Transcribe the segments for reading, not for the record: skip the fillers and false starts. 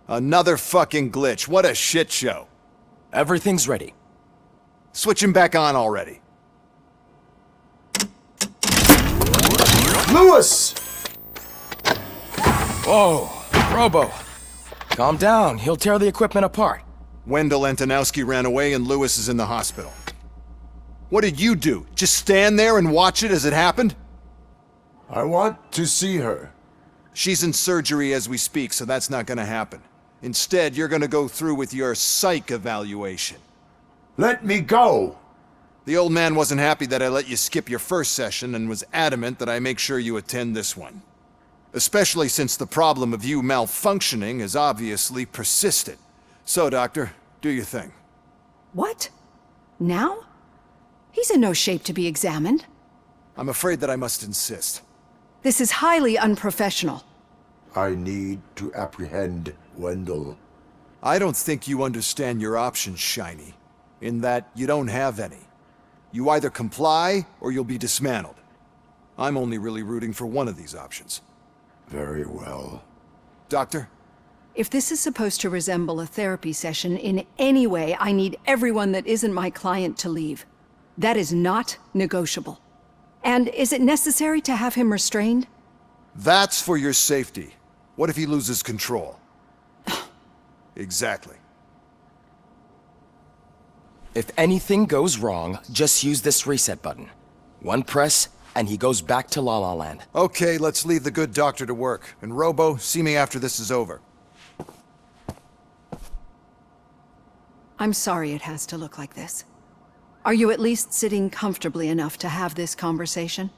Another fucking glitch. What a shit show. Everything's ready. Switch him back on already. Lewis! Whoa, Robo. Calm down, he'll tear the equipment apart. Wendell Antonowski ran away and Lewis is in the hospital. What did you do? Just stand there and watch it as it happened? I want to see her. She's in surgery as we speak, so that's not gonna happen. Instead, you're gonna go through with your psych evaluation. Let me go! The old man wasn't happy that I let you skip your first session and was adamant that I make sure you attend this one. Especially since the problem of you malfunctioning has obviously persisted. So, Doctor, do your thing. What? Now? He's in no shape to be examined. I'm afraid that I must insist. This is highly unprofessional. I need to apprehend Wendell. I don't think you understand your options, Shiny, in that you don't have any. You either comply or you'll be dismantled. I'm only really rooting for one of these options. Very well. Doctor? If this is supposed to resemble a therapy session in any way, I need everyone that isn't my client to leave. That is not negotiable. And is it necessary to have him restrained? That's for your safety. What if he loses control? Exactly. If anything goes wrong, just use this reset button. One press, and he goes back to La La Land. Okay, let's leave the good doctor to work. And Robo, see me after this is over. I'm sorry it has to look like this. Are you at least sitting comfortably enough to have this conversation?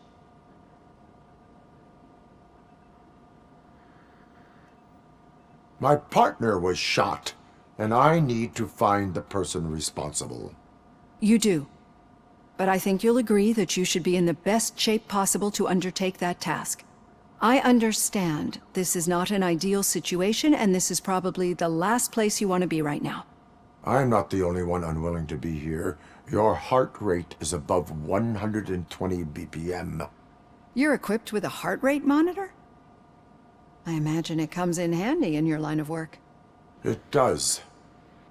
My partner was shot, and I need to find the person responsible. You do. But I think you'll agree that you should be in the best shape possible to undertake that task. I understand this is not an ideal situation, and this is probably the last place you want to be right now. I'm not the only one unwilling to be here. Your heart rate is above 120 BPM. You're equipped with a heart rate monitor? I imagine it comes in handy in your line of work. It does.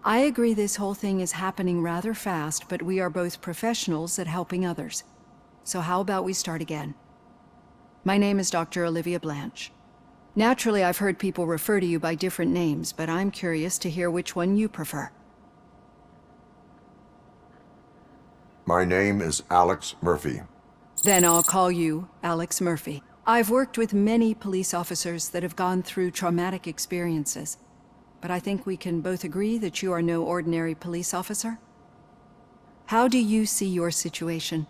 I agree this whole thing is happening rather fast, but we are both professionals at helping others. So how about we start again? My name is Dr. Olivia Blanche. Naturally, I've heard people refer to you by different names, but I'm curious to hear which one you prefer. My name is Alex Murphy. Then I'll call you Alex Murphy. I've worked with many police officers that have gone through traumatic experiences, but I think we can both agree that you are no ordinary police officer. How do you see your situation?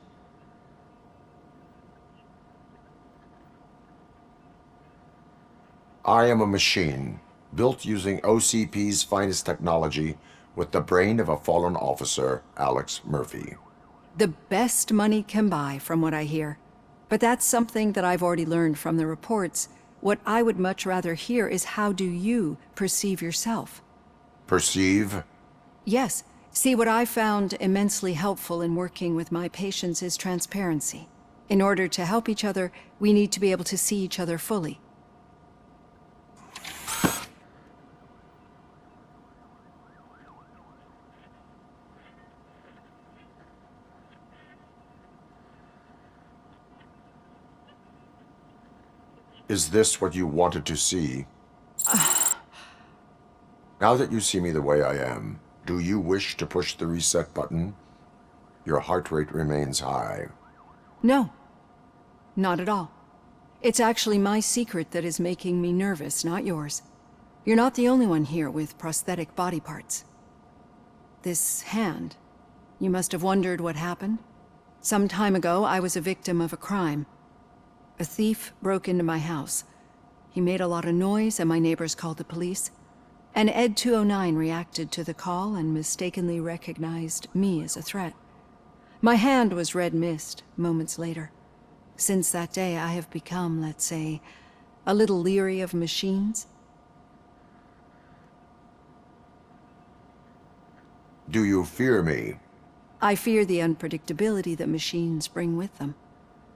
I am a machine, built using OCP's finest technology with the brain of a fallen officer, Alex Murphy. The best money can buy, from what I hear. But that's something that I've already learned from the reports. What I would much rather hear is how do you perceive yourself? Perceive? Yes. See, what I found immensely helpful in working with my patients is transparency. In order to help each other, we need to be able to see each other fully. Is this what you wanted to see? Now that you see me the way I am, do you wish to push the reset button? Your heart rate remains high. No, not at all. It's actually my secret that is making me nervous, not yours. You're not the only one here with prosthetic body parts. This hand, you must have wondered what happened. Some time ago, I was a victim of a crime. A thief broke into my house. He made a lot of noise and my neighbors called the police. And Ed 209 reacted to the call and mistakenly recognized me as a threat. My hand was red mist moments later. Since that day, I have become, let's say, a little leery of machines. Do you fear me? I fear the unpredictability that machines bring with them.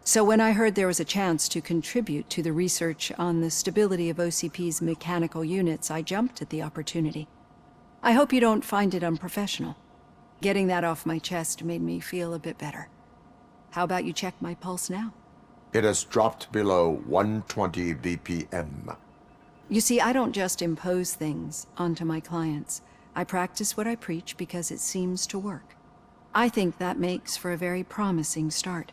So when I heard there was a chance to contribute to the research on the stability of OCP's mechanical units, I jumped at the opportunity. I hope you don't find it unprofessional. Getting that off my chest made me feel a bit better. How about you check my pulse now? It has dropped below 120 BPM. You see, I don't just impose things onto my clients. I practice what I preach because it seems to work. I think that makes for a very promising start.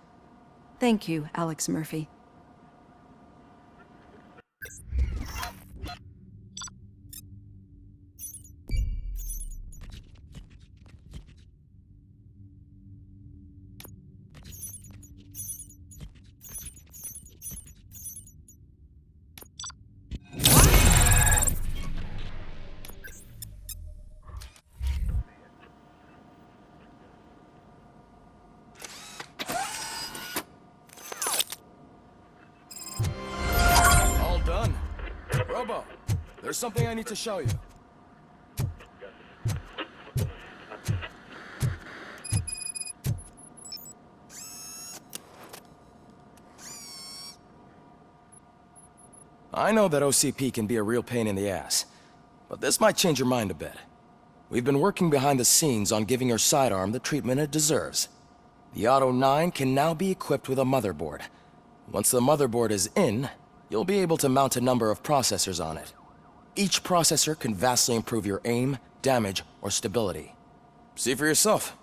Thank you, Alex Murphy. All done. Robo, there's something I need to show you. I know that OCP can be a real pain in the ass, but this might change your mind a bit. We've been working behind the scenes on giving your sidearm the treatment it deserves. The Auto 9 can now be equipped with a motherboard. Once the motherboard is in, you'll be able to mount a number of processors on it. Each processor can vastly improve your aim, damage, or stability. See for yourself.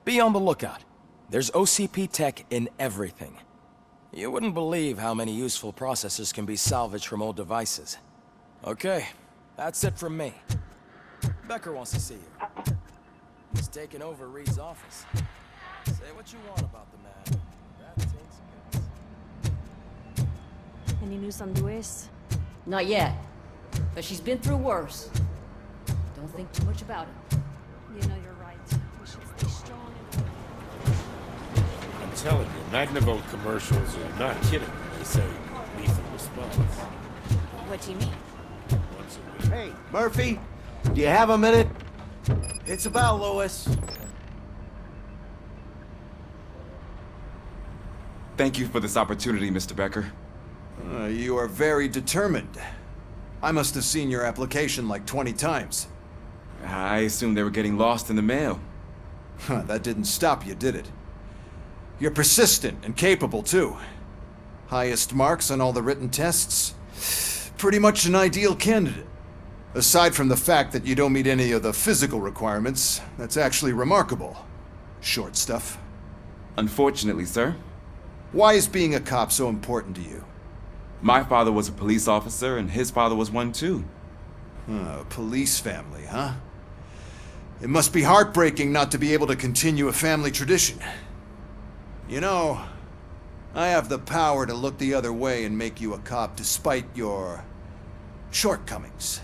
Be on the lookout. There's OCP tech in everything. You wouldn't believe how many useful processors can be salvaged from old devices. Okay, that's it from me. Becker wants to see you. He's taken over Reed's office. Say what you want about the man. That takes guts. Any news on Luis? Not yet, but she's been through worse. Don't think too much about it. You know you're right. We should stay strong and... I'm telling you, Magnavolt commercials are not kidding when they say lethal response. What do you mean? Once a week. Hey, Murphy, do you have a minute? It's about Louis. Thank you for this opportunity, Mr. Becker. You are very determined. I must have seen your application like 20 times. I assumed they were getting lost in the mail. That didn't stop you, did it? You're persistent and capable, too. Highest marks on all the written tests. Pretty much an ideal candidate. Aside from the fact that you don't meet any of the physical requirements, that's actually remarkable. Short stuff. Unfortunately, sir. Why is being a cop so important to you? My father was a police officer, and his father was one, too. A police family, huh? It must be heartbreaking not to be able to continue a family tradition. You know, I have the power to look the other way and make you a cop despite your shortcomings.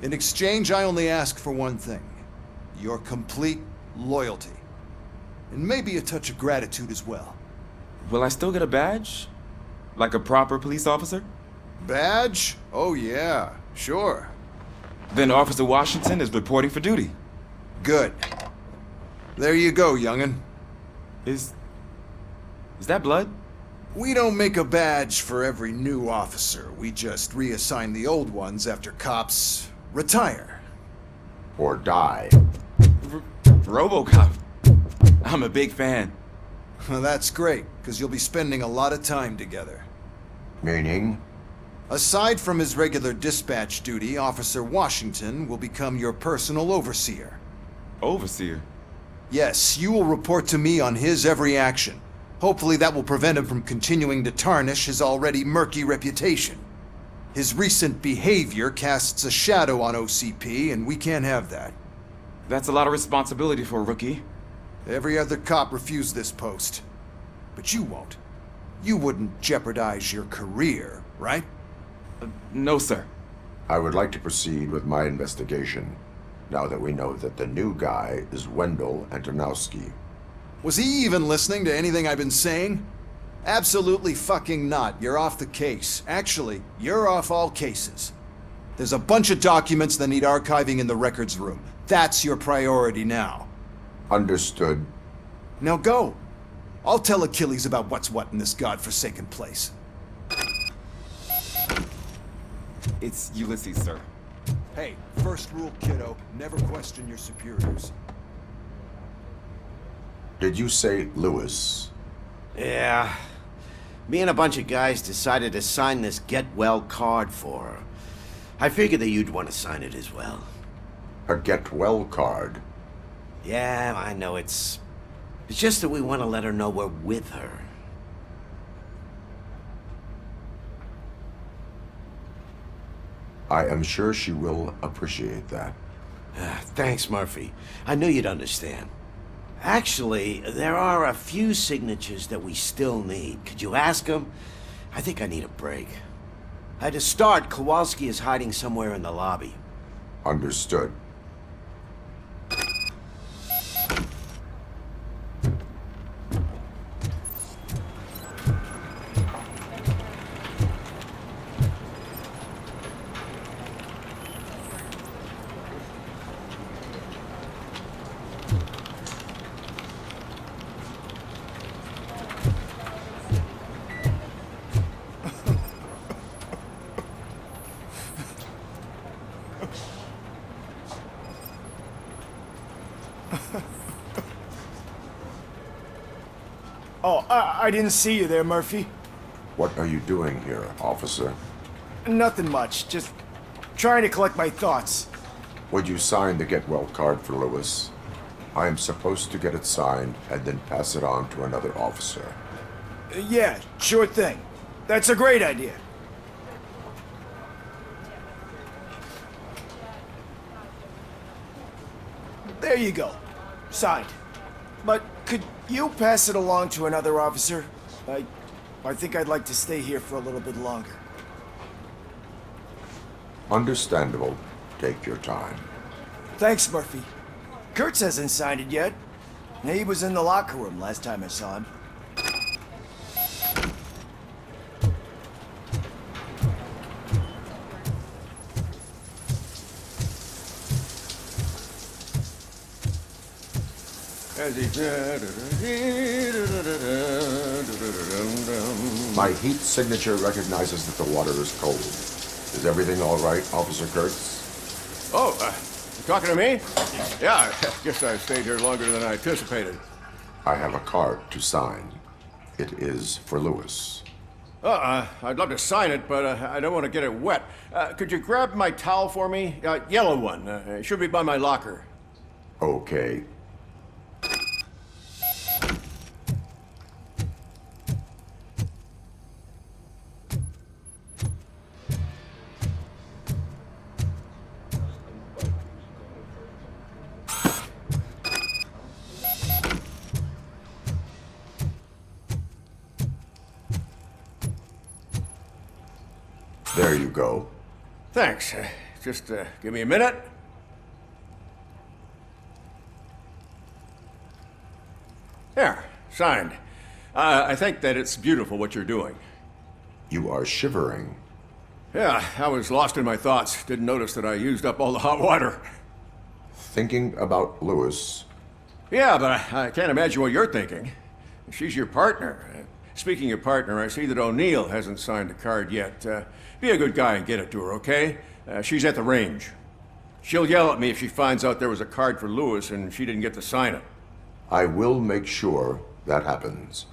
In exchange, I only ask for one thing. Your complete loyalty. And maybe a touch of gratitude as well. Will I still get a badge? Like a proper police officer? Badge? Oh yeah, sure. Then Officer Washington is reporting for duty. Good. There you go, young'un. Is that blood? We don't make a badge for every new officer. We just reassign the old ones after cops retire. Or die. Robocop. I'm a big fan. That's great, because you'll be spending a lot of time together. Meaning? Aside from his regular dispatch duty, Officer Washington will become your personal overseer. Overseer? Yes, you will report to me on his every action. Hopefully that will prevent him from continuing to tarnish his already murky reputation. His recent behavior casts a shadow on OCP, and we can't have that. That's a lot of responsibility for a rookie. Every other cop refused this post. But you won't. You wouldn't jeopardize your career, right? No, sir. I would like to proceed with my investigation, now that we know that the new guy is Wendell Antonowski. Was he even listening to anything I've been saying? Absolutely fucking not. You're off the case. Actually, you're off all cases. There's a bunch of documents that need archiving in the records room. That's your priority now. Understood. Now go. I'll tell Achilles about what's what in this godforsaken place. It's Ulysses, sir. Hey, first rule, kiddo. Never question your superiors. Did you say Lewis? Yeah. Me and a bunch of guys decided to sign this get well card for her. I figured that you'd want to sign it as well. A get well card? Yeah, I know it's just that we want to let her know we're with her. I am sure she will appreciate that. Thanks, Murphy. I knew you'd understand. Actually, there are a few signatures that we still need. Could you ask them? I think I need a break. To start, Kowalski is hiding somewhere in the lobby. Understood. Oh, I didn't see you there, Murphy. What are you doing here, officer? Nothing much, just trying to collect my thoughts. Would you sign the get well card for Lewis? I am supposed to get it signed and then pass it on to another officer. Yeah, sure thing. That's a great idea. There you go. Signed. But could you pass it along to another officer? I think I'd like to stay here for a little bit longer. Understandable. Take your time. Thanks, Murphy. Kurtz hasn't signed it yet. He was in the locker room last time I saw him. My heat signature recognizes that the water is cold. Is everything all right, Officer Kurtz? Oh, you talking to me? Yeah, I guess I stayed here longer than I anticipated. I have a card to sign. It is for Lewis. I'd love to sign it, but I don't want to get it wet. Could you grab my towel for me? Yellow one. It should be by my locker. Okay. There you go. Thanks. Just give me a minute. There, signed. I think that it's beautiful what you're doing. You are shivering. Yeah, I was lost in my thoughts. Didn't notice that I used up all the hot water. Thinking about Lewis. Yeah, but I can't imagine what you're thinking. She's your partner. Speaking of partner, I see that O'Neill hasn't signed the card yet. Be a good guy and get it to her, okay? She's at the range. She'll yell at me if she finds out there was a card for Lewis and she didn't get to sign it. I will make sure that happens.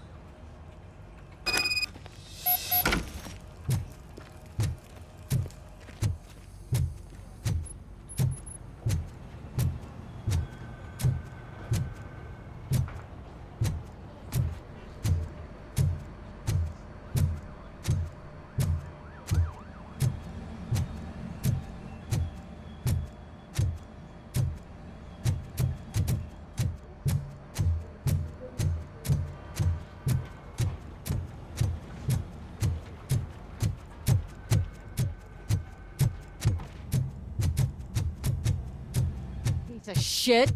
Shit.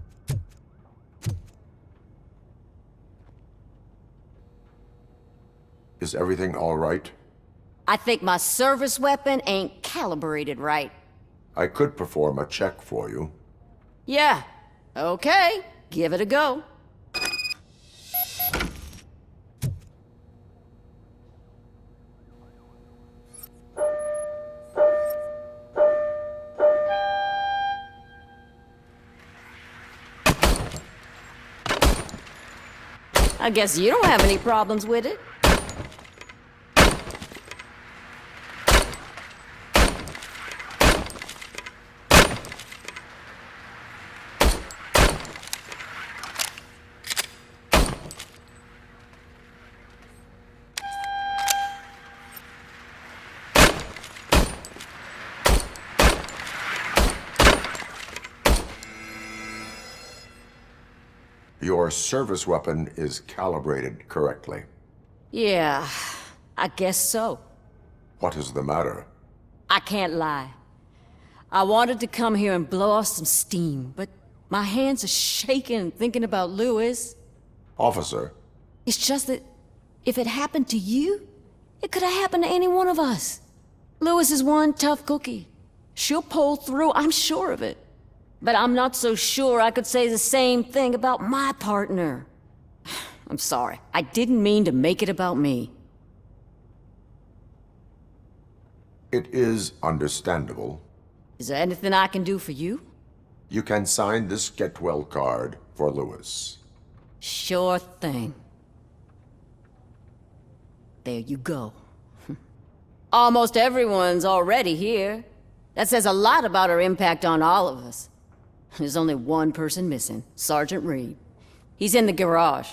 Is everything all right? I think my service weapon ain't calibrated right. I could perform a check for you. Yeah. Okay. Give it a go. I guess you don't have any problems with it. Your service weapon is calibrated correctly. Yeah, I guess so. What is the matter? I can't lie. I wanted to come here and blow off some steam, but my hands are shaking thinking about Lewis. Officer, It's just that if it happened to you, it could have happened to any one of us. Lewis is one tough cookie. She'll pull through, I'm sure of it. But I'm not so sure I could say the same thing about my partner. I'm sorry. I didn't mean to make it about me. it is understandable. Is there anything I can do for you? You can sign this get well card for Lewis. Sure thing. There you go. Almost everyone's already here. That says a lot about her impact on all of us. There's only one person missing, Sergeant Reed. He's in the garage.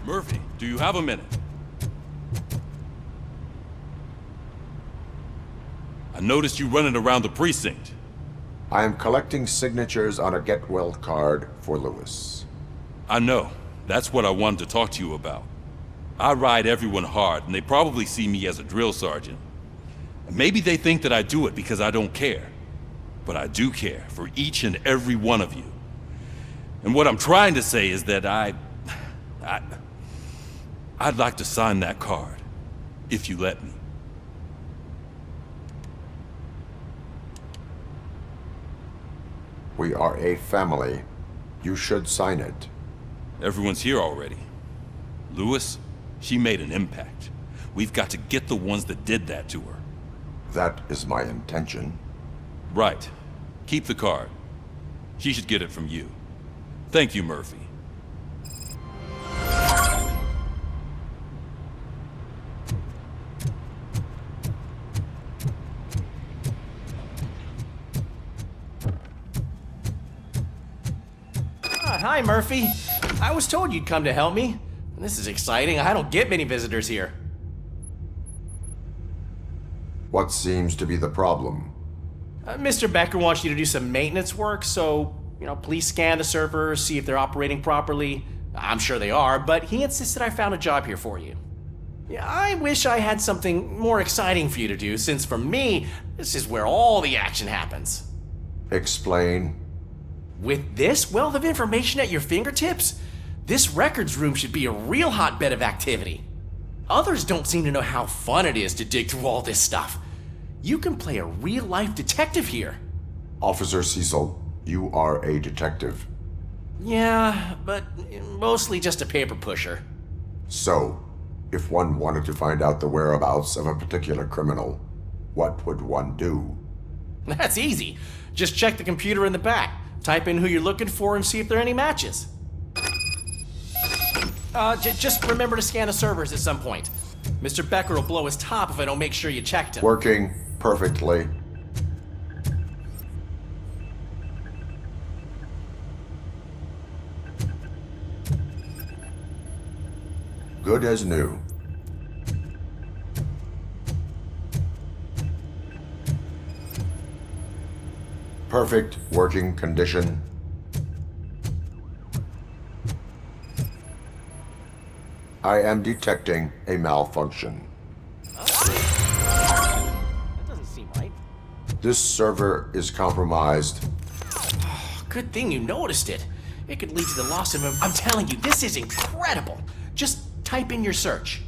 Murphy, do you have a minute? I noticed you running around the precinct. I am collecting signatures on a get well card for Lewis. I know. That's what I wanted to talk to you about. I ride everyone hard, and they probably see me as a drill sergeant. Maybe they think that I do it because I don't care. But I do care for each and every one of you. And what I'm trying to say is that I'd like to sign that card, if you let me. We are a family. You should sign it. Everyone's here already. Lewis, she made an impact. We've got to get the ones that did that to her. That is my intention. Right. Keep the card. She should get it from you. Thank you, Murphy. Hi, Murphy. I was told you'd come to help me. This is exciting. I don't get many visitors here. What seems to be the problem? Mr. Becker wants you to do some maintenance work, so, please scan the servers, see if they're operating properly. I'm sure they are, but he insisted I found a job here for you. Yeah, I wish I had something more exciting for you to do, since for me, this is where all the action happens. Explain. With this wealth of information at your fingertips, this records room should be a real hotbed of activity. Others don't seem to know how fun it is to dig through all this stuff. You can play a real-life detective here. Officer Cecil, you are a detective. Yeah, but mostly just a paper pusher. So, if one wanted to find out the whereabouts of a particular criminal, what would one do? That's easy. Just check the computer in the back. Type in who you're looking for and see if there are any matches. Just remember to scan the servers at some point. Mr. Becker will blow his top if I don't make sure you checked him. Working perfectly. Good as new. Perfect working condition. I am detecting a malfunction. That doesn't seem right. This server is compromised. Good thing you noticed it. It could lead to the loss of him. I'm telling you, this is incredible. Just type in your search.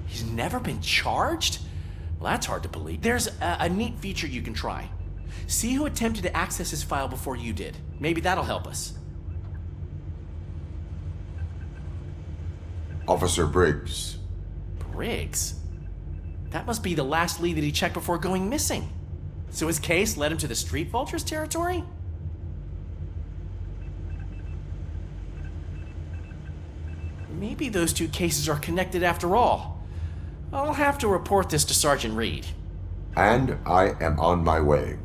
He's never been charged? Well, that's hard to believe. There's a neat feature you can try. See who attempted to access his file before you did. Maybe that'll help us. Officer Briggs. Briggs? That must be the last lead that he checked before going missing. So his case led him to the Street Vultures territory? Maybe those two cases are connected after all. I'll have to report this to Sergeant Reed. And I am on my way.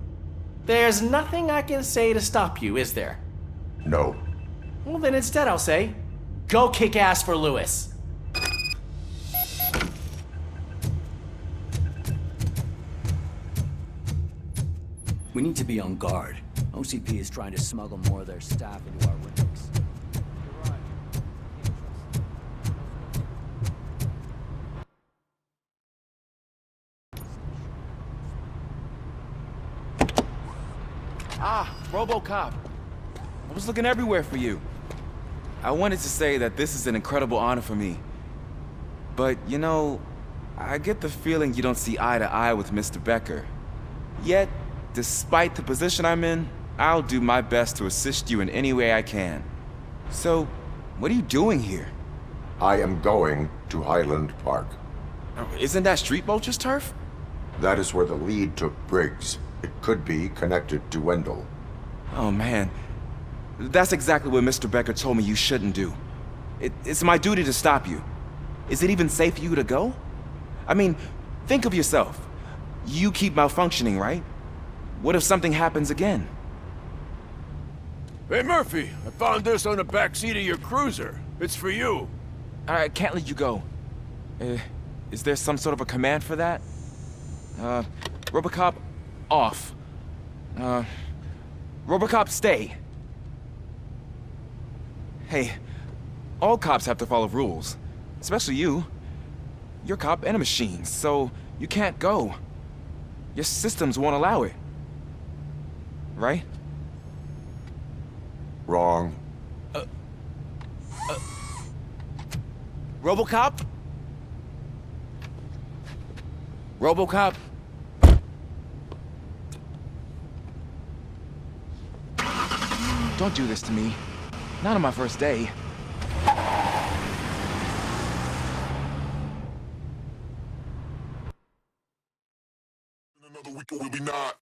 There's nothing I can say to stop you, is there? No. Well, then instead I'll say, go kick ass for Lewis. We need to be on guard. OCP is trying to smuggle more of their staff into our ranks. Ah, Robocop. I was looking everywhere for you. I wanted to say that this is an incredible honor for me. But, you know, I get the feeling you don't see eye to eye with Mr. Becker. Yet, despite the position I'm in, I'll do my best to assist you in any way I can. So, what are you doing here? I am going to Highland Park. Isn't that Street Vulture's turf? That is where the lead took Briggs. It could be connected to Wendell. Oh, man. That's exactly what Mr. Becker told me you shouldn't do. It's my duty to stop you. Is it even safe for you to go? I mean, think of yourself. You keep malfunctioning, right? What if something happens again? Hey, Murphy, I found this on the back seat of your cruiser. It's for you. I can't let you go. Is there some sort of a command for that? Robocop, off. Robocop, stay. Hey, all cops have to follow rules. Especially you. You're a cop and a machine, so you can't go. Your systems won't allow it. Right? Wrong. Robocop? Robocop? Don't do this to me. Not on my first day. Another week or will be not.